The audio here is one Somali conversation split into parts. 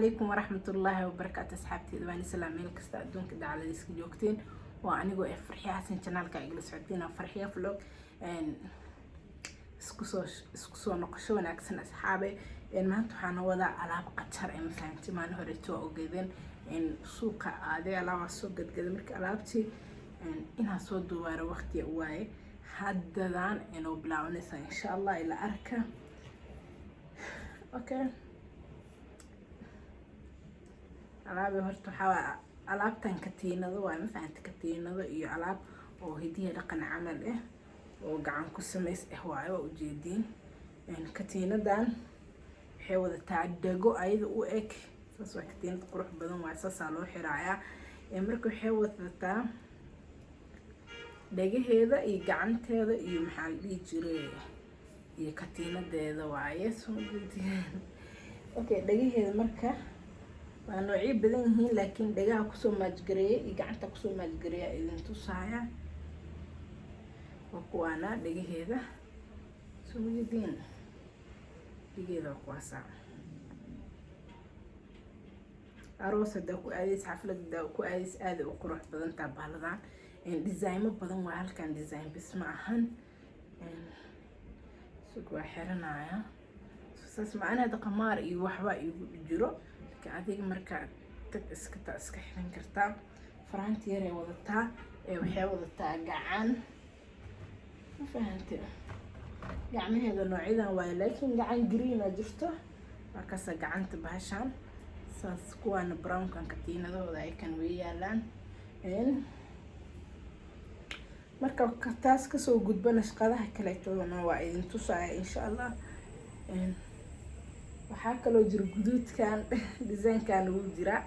عليكم ورحمة الله وبركاته أصحابتي دواني سلام ميل كستا أدونك دا على ديسك جوكتين وأنيقو فرحية حسن جنالك إجلس عدينا فرحية فلوق isku soo noqosho wanaagsan asxaabe maanta waxaan wadaa alaab qatar ee mafahanti maan horeeto ogeedeen suuqa aadee alaab soo gadgada marka alaabtii inaa soo duwaaro waqti waaye haddadan inoo bilaabanaysa insha Allah ila arka okay alaab horta waxa alaabtan katiinado waa mafahanti katiinado iyo alaab oo hidiye dhaqan camal ah oo gacan ku sameys waayo ujeedin katiinadan waxay wadataa dhago ayada u eg saas waa katiinad qurux badan waa saas loo xiraaya marka waxay wadataa dhagaheeda iyo gacanteeda iyo maxaa la dhihi jiray iyo katiinadeeda waaye soo jeedin okay dhagaheeda marka waa noocyo badan yihiin laakiin dhagaha ku soo maajgareeyay iyo gacanta ku soo maajgareeyay idin tusaaya وكوانا دقيقة سو جدين دقيقة وكواسا أروس داكو أديس حفلة داكو أديس آدي وقروح بدن تابهالدان ديزاين بدن وهل كان ديزاين بسمعهن سوكوا حيرنايا ساس معنا دا قمار إيو وحبا يجرو كعاديك مركا اسكتا اسكحلين كرتا فرانتيري وضتا وحي وضتا قعان فهمت يعني هذا نوعيدا ولكن قعان جرينا جفته markaas gacanta bahashan saas kuwan brown kan katiinadooda ay kan weeyaalaan marka taas ka soo gudbana shaqadaha kale toona waa idin tusaaya insha Allah waxa kale oo jira guduudkan design-kan uu jira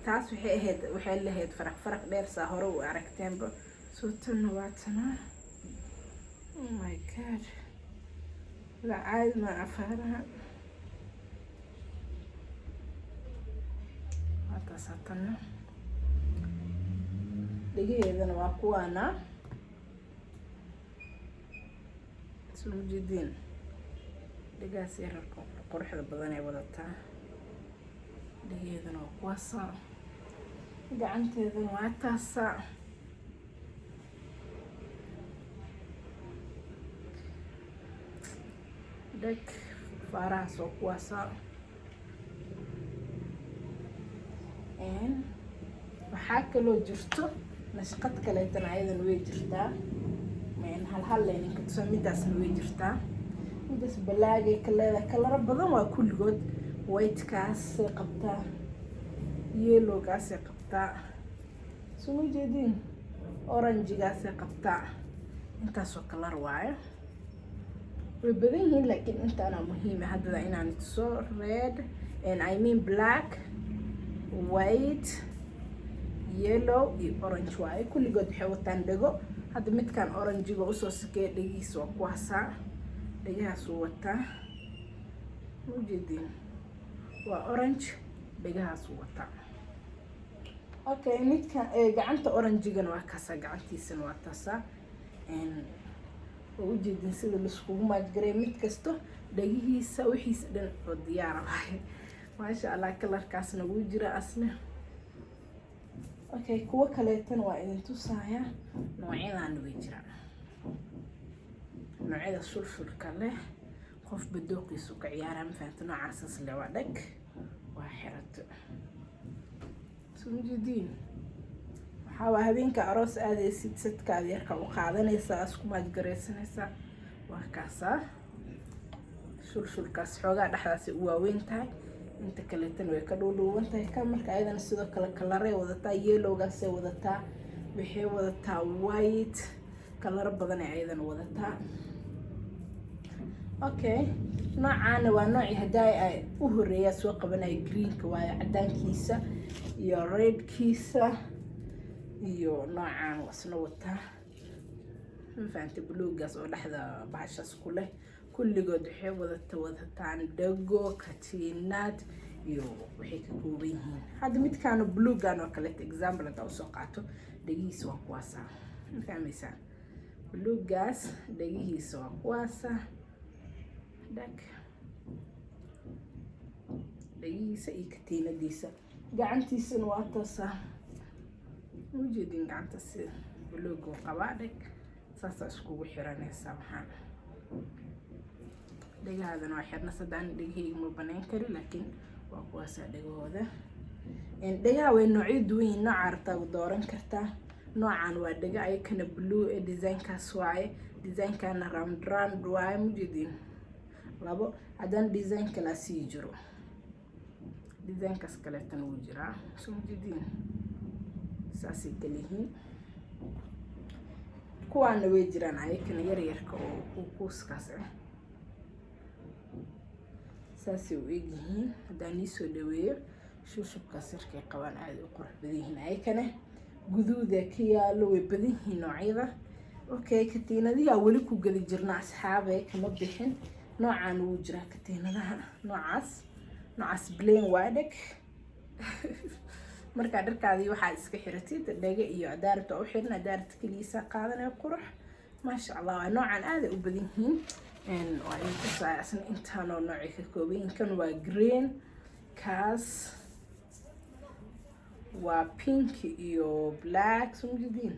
taas waxay lahayd faraq dheer saa hore u aragteenba صوتنا واتنا oh my god لا عاد ما أفهمها هذا صوتنا دقيقة إذا نواقوانا سوجدين دقيقة سير القرح البضاني وضعتها دقيقة إذا نواقواسا قعنت إذا نواتاسا دك فراس وكواسا waxaa loo jirto nashqad kale tan ayadan way jirtaa hal leenin ka tusan midaasna way jirtaa midaas balaagay kala badan waa kulligood white kaas qabtaa yellow kaas qabtaa soo jeedin orange kaas qabtaa intaas oo kala waaye وبدين لكن انت انا مهمة هذا ان انا تصور red and I mean black white yellow orange واي كل قد حوتان دغو هذا مد كان orange جو سو سكي دغيس وكواسا دغيا سو وتا موجودين وا orange دغيا سو وتا اوكي مد كان غعنتا orange جن وا كاسا غعنتيسن وا تاسا and وجدين سيد الاسكوب ما جري ميت كستو دغيهيسا وخيس دن oo diyaar ah ma sha Allah kalarkaasna wuu jira asna okay kuwa kale tan waa idin tusaaya noocyadan way jiraan noocyada sulfurka leh qof badooqiisu ka ciyaaraan faanta noocaas leh waa dhag waa xirato sumjidin waxaa habeenka aroos aadaysid sadkaad yarka u qaadanaysa isku maajgareysanaysa waa kaasa shulshulkaas xoogaa dhexdaas u waaweyn tahay inta kale tan way ka dhuudhuuban tahay ka marka ayadana sidoo kale kalaray wadataa yellowgaas ay wadataa waxay wadataa white kalar badan ay ayadana wadataa okay noocaana waa nooci haday ay u horeeyaa soo qabanay greenka waayo cadaankiisa iyo redkiisa iyo noocan wasna wata faanta bluegaas oo dhaxda baashas ku leh kulligood waxay wadataan dhago katiinad iyo waxay ka kooban yihiin hadda midkaan bluegan oo kale example hada u soo qaato dhagihiisa waa kuwaasa fahmaysaa bluegaas dhagihiisa waa kuwaasa dhag dhagihiisa iyo katiinadiisa. Gacantiisana waa toosaa ujeedin gacanta si buluugu qabaa dheg saasaa iskugu xiranaysaa. waxaan dhagahaadana waa xirna sadaan dhagahayga ma banayn kari laakiin waa kuwaasaa dhagahooda. dhagaha way noocyo duwan yihiin, nooca rabtaa dooran kartaa. noocan waa dhaga ayakana blue ee designkaas waaye. designkana round waaye mujeedin labo. haddana design kala sii jiro, designkaas kaleetana wuu jiraa soo mujeedin saasay kalihiin. kuwaana way jiraan ayakana yaryarka oo kuuskaas ah saasay u egyihiin. haddaan ii soo dhaweeyo shushubkaas yarkay qabaan aada u qurux badan yihiin. ayakana guduuda ka yaalo way badan yihiin noocyada. okay, katiinadihi aa weli ku geli jirna asxaabay kama bixin. noocaan wuu jiraa katiinadaha noocaas plain waa dheg markaa dharkaadii waxaad iska xiratid dhaga iyo adaarta u xiran, adaarta keliisa qaadanaya qurux maasha allah. waa noocaan aada u badan yihiin. waa idinku saayasna intaanoo noocay ka kooban yihiin. kan waa green, kaas waa pink iyo black soo jeedin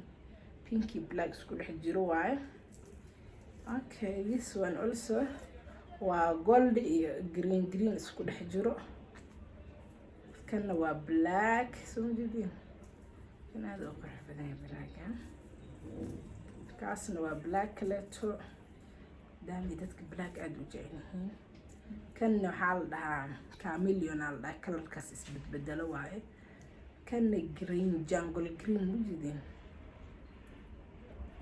pink iyo black isku dhex jiro waaye. okay, this one also waa gold iyo green isku dhex jiro. kana waa black soo jeedin kan aada u qurux badan yahay blacka. kaasna waa black kaleeto daami dadka black aada u jecel yihiin. kanna waxaa la dhahaa chameleon aa la dhahaa, kalarkaas isbedbedelo waaye. kanna green jungle green mujeedin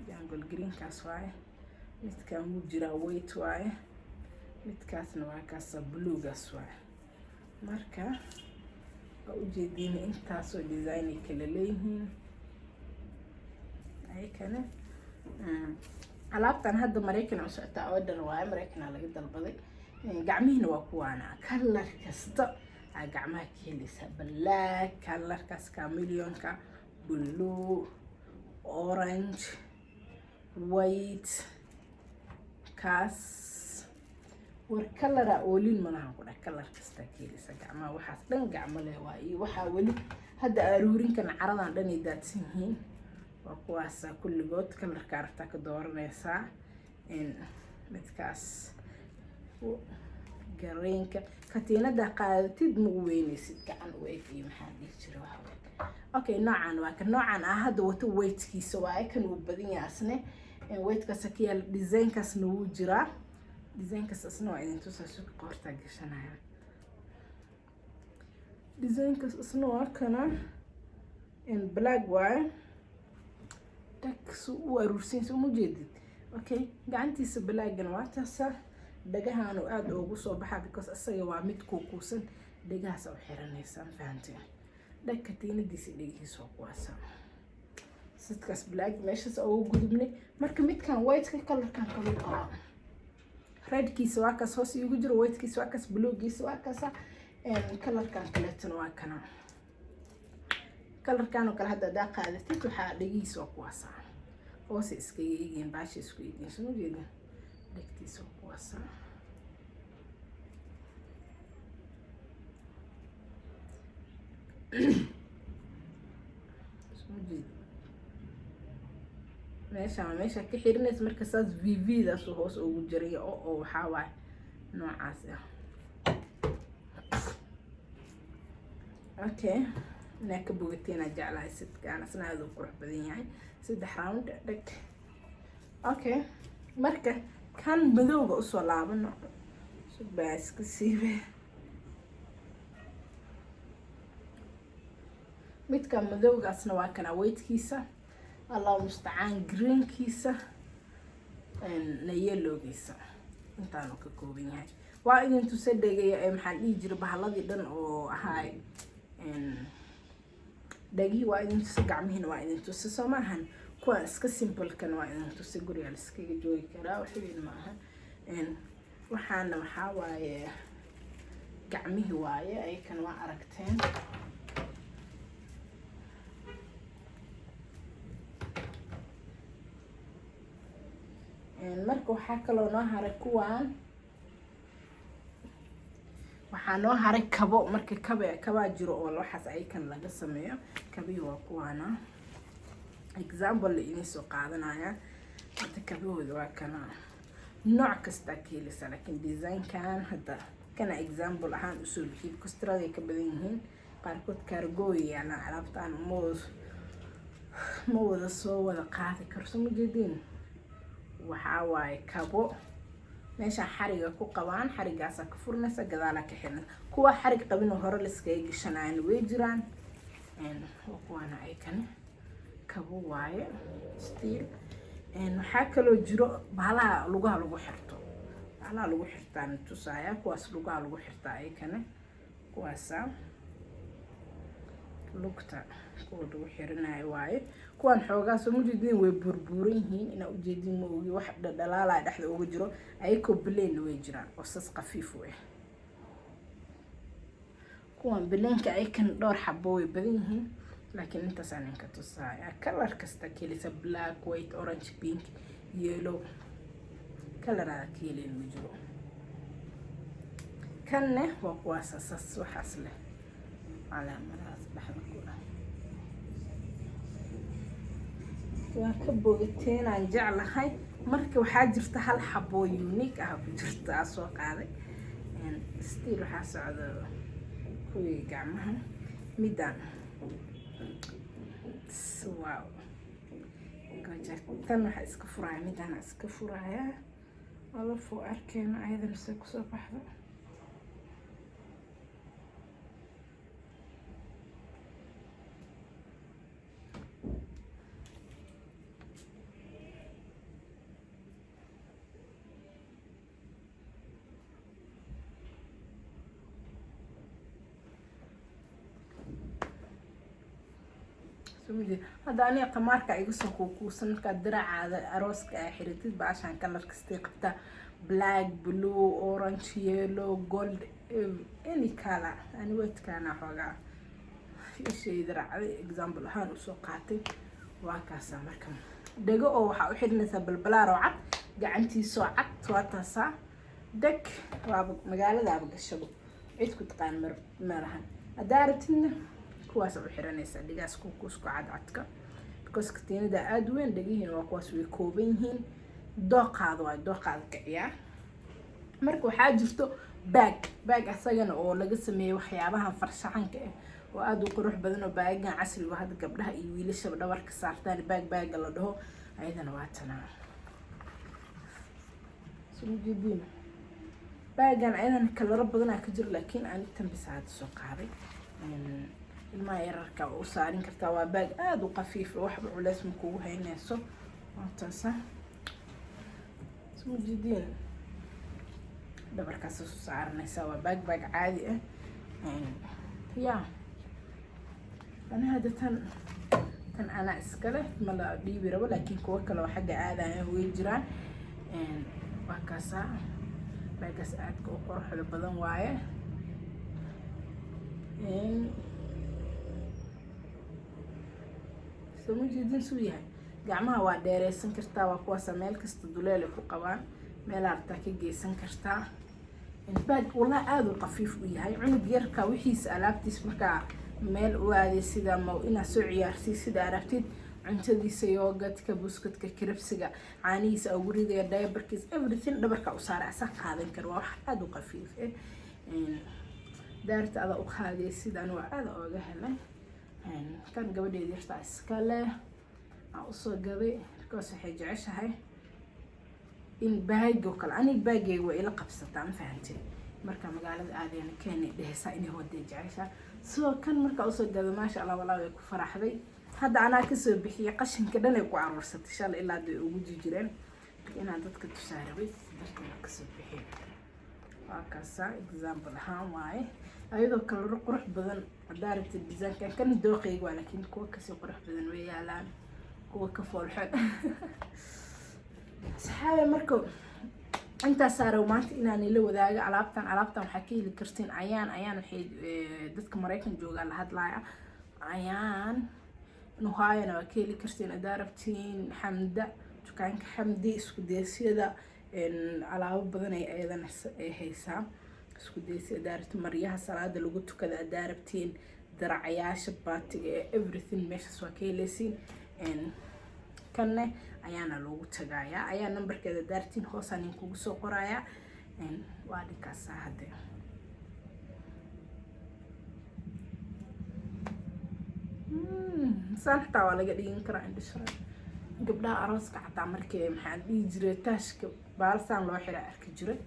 jungle greenkaas waaye. midkaan wuu jiraa white waaye. midkaasna waa kaasa bluegaas waaye. marka waa ujeedin intaasoo design ay kala leeyihiin. ayakana alaabtan hadda maraykan u socotaa order waaye, maraykanaa laga dalbaday. gacmihiina waa kuwaana kalar kasta aa gacmaha ka helaysaa. black kalarkaas chameleonka, blue, orange, white kaas war kalara oolin malahan ku dhac kalar kasta ka helaysaa gacmaha. waxaas dhan gacmo leh waa iyo waxaa weli hadda aruurinkan caradan dhan ay daadsan yihiin. waa kuwaasa kulligood kalarka rabtaa ka dooranaysaa. midkaas gareenka katiinada qaadatid ma u weynaysid gacan u eg iyo maxaa dhihi jira waxa. okay, noocan waa kan noocan hadda wato weightkiisa waaye. kan wuu badan yahay asne weightkaas ka yaala. designkaasna wuu jiraa. designkaas asna waa idin tusaa suuqa qoortaa gashanaya. designkaas asna waa kana black waaye. dhagsu u aruursiinsa uma jeedid. okay, gacantiisa blackna waa taasa. dhagahaanu aada ugu soo baxaa because asaga waa mid kuukuusan. dhagahaas u xiranaysaa fahanteen. dhag katiinadiisa dhagihiisa waa kuwaasa. sidkaas black meeshaas ugu gudubnay. marka midkan white ka kalarkan kaluu qaba. redkiisa waa kaas hoos iigu jiro, whitekiisa waa kaas, bluegiisa waa kaasa. kalarkan kaleetana waa kana. kalarkan oo kale hadda hadaa qaadatid waxaa dhagihiisa waa kuwaasa. hoose iskaga eegeen baasha isku eegeen soo jeedin dhegtiisa waa kuwaasa. meesha ka xirinaysa marka saas VV-daas hoos ugu jiray oo waxaa waaye noocaas ah. okay, inaa ka bogateena jeclahay sidkaan asna aada u qurux badan yahay. 3 round dheg. okay, marka kan madowga usoo laabano subaaska siibe. midka madowgaasna waa kana weightkiisa allah mustacaan greenkiisa na yellowgiisa intaanu ka kooban yahay. waa idin tusa dhagaya maxaa dhihi jira bahaladii dhan oo ahaay dhagii. waa idin tusa gacmihiina waa idin tusa soo maahan. kuwa iska simplekan waa idin tusa guriga liskaga joogi karaa waxweyn maaha. waxaana waxaa waaye gacmihii waaye aykan waa aragteen. marka waxaa kaloo noo haray kuwaan waxaa noo haray kabo. Marka kabaa jiro oo waxaas ayakan laga sameeyo. Kabii waa kuwaana example inay soo qaadanayaan. Hadda kabahooda waa kana nooc kasta ka helisa, laakiin design-kan hadda kana example ahaan usoo bixiyay kostrada ay ka badan yihiin. qaarkood cargo yana alaabtaan ma wada soo wada qaadi karso ma jeedin. Waxa waaye kabo meesha xariga ku qabaan, xarigaas ka furnaysa gadaala ka xirnaa. kuwa xarig qabin oo hore la iska gashanaan way jiraan. kuwana ay kan kabo waaye steel. waxaa kaloo jiro bahalaha lugaha lagu xirto. bahalaha lagu xirtaan tusaaya kuwaas lugaha lagu xirtaa ay kan kuwaasa lugta kuwa lagu xirinayo waaye. kuwan xoogaa soo mujeedin way burburan yihiin ina ujeedin ma ogi wax dhalaala dhaxda uga jiro ayko bileen way jiraan oo sas qafiif ah. kuwan bileenka ay kan dhowr xabo way badan yihiin, laakiin intaas aan ka tusaaya color kasta kelisa black, white, orange, pink, yellow color keelin ma jiro. kanne waa kuwaas sas waxaas leh calaamadaas dhaxda ku ah. waa ka bogateen aan jeclahay. marka waxaa jirta hal xabo unique ah ku jirta soo qaaday. still waxaa socda kuwii gacmaha midaan. wow tan waxaa iska furaya midaan iska furaya wala fuu arkeena ayadan se kusoo baxdo. هذا أنا قمار كأيقص كوكوسن كدرع على أروس كحريتي عشان كلر كستيقتا black, blue, orange, yellow, gold, any color. أنا ويت كان حاجة شيء درع example هان وسوقاتي وكاسا مركم دقو أو حاول نسب البلا روعة قعنتي سوعت واتسا دك وابق مقالة ده أبقى الشباب عيد كنت قان مرهن أدارتنا kuwaas u xiranaysa dhigaas kuusku cadcadka because katiinada aad weyn dhagihiin waa kuwaas way kooban yihiin. dooqaada kiciya. marka waxaa jirto bag asagana oo laga sameeyay waxyaabaha farshaxanka ah oo aad u qurux badan oo baagan casriga hadda gabdhaha iyo wiilasha dhabarka saartaan bag la dhaho ayadana waa tanaa soo jeedin. bagan ayadana kala badan ka jiro laakiin aan tan bisaad soo qaaday. ilma yararka oo saarin kartaa waa bag aad u qafiif ah waxba culays ma kugu haynayso. waataasa soo jeedin dhabarkaas soo saaranaysa waa bag caadi ah. ana hada tan ana iskale ma la dhiibi rabo laakiin kuwa kale oo xagga aadaya way jiraan. waa kaasa bagas aad ka quruxda badan waaye. soo jeedin suu yahay gacmaha waa dheereysan kartaa waa kuwaas meel kasta duleel ku qabaan meel arta ka geysan kartaa. bag wala aad u qafiif u yahay cunug yarka wixiisa alaabtiis marka meel u aaday sida ma ina soo ciyaarsi sida aragtid cuntadiisa yogurtka buskudka kiribsiga caanihiisa awriga diaperkiis everything dhabarka u saar asaa qaadan karo wax aad u qafiif ah. daarta ada u qaadey sidaan waa aad ooga helay. kan gabadheedii yarta iska leh aan u soo gaday because waxay jeceshahay in baago kale ani baagay way ila qabsataa ma fahantay. marka magaalada aadayna keenay dhehaysa inay waday jecesha soo kan marka u soo gaday maasha Allah walaa way ku faraxday. hadda anaa ka soo bixiyay qashinka dhan ay ku aruursatay shal ilaa ay ugu jireen inaan dadka tusaarabay dadka ka soo bixiyay. waa kaasa example ahaan waaye ayadoo kala qurux badan daarta design kan dooqeyga waa laakiin kuwa ka soo qurux badan way yaalaan kuwa ka foolxad. saxaabe marka inta saaro maanta inaan ila wadaaga alaabtan waxaa ka heli kartiin ayaan waxay dadka Mareykan jooga la hadlaaya ayaan nuhaayana waa ka heli kartiin adarabtiin xamda dukaanka xamdi isku deesyada alaabo badan ay ayadana haysaa isku daysi adaarabti maryaha salaada lagu tukada adaarabtiin daracayaasha baatiga everything meeshas waa ka heleysiin kanne ayaana loogu tagayaa ayaa nambarkeeda daartiin hoosaan idinkugu soo qorayaa waa dhinkaasa hadde saan xataa waa laga dhigin karaa indhashara gabdhaha arooska xataa markii maxaan dhihi jiray taashka baalsaan loo xiraa arki jiray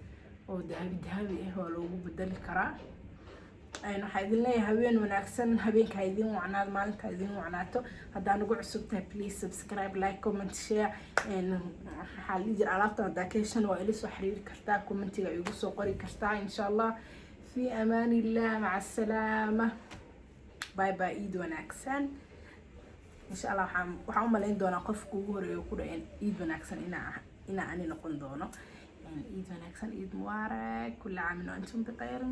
oo dahabi waa loogu bedeli karaa waxaa idin leeyahay habeen wanaagsan habeenka ha idin wacnaado maalinta ha idin wacnaato haddaa nagu cusub tahay please subscribe like comment share waxaa la jira alaabtan haddaa ka heshan waa ila soo xiriiri kartaa commentiga igu soo qori kartaa insha allah fi amaan illah maca asalaama bye bye iid wanaagsan insha allah waxaan u malayn doonaa qofka ugu horeeya ku dhacan iid wanaagsan inaa ani noqon doono iid wanaagsan iid mubaarak kulli caamin wa antum bikhayr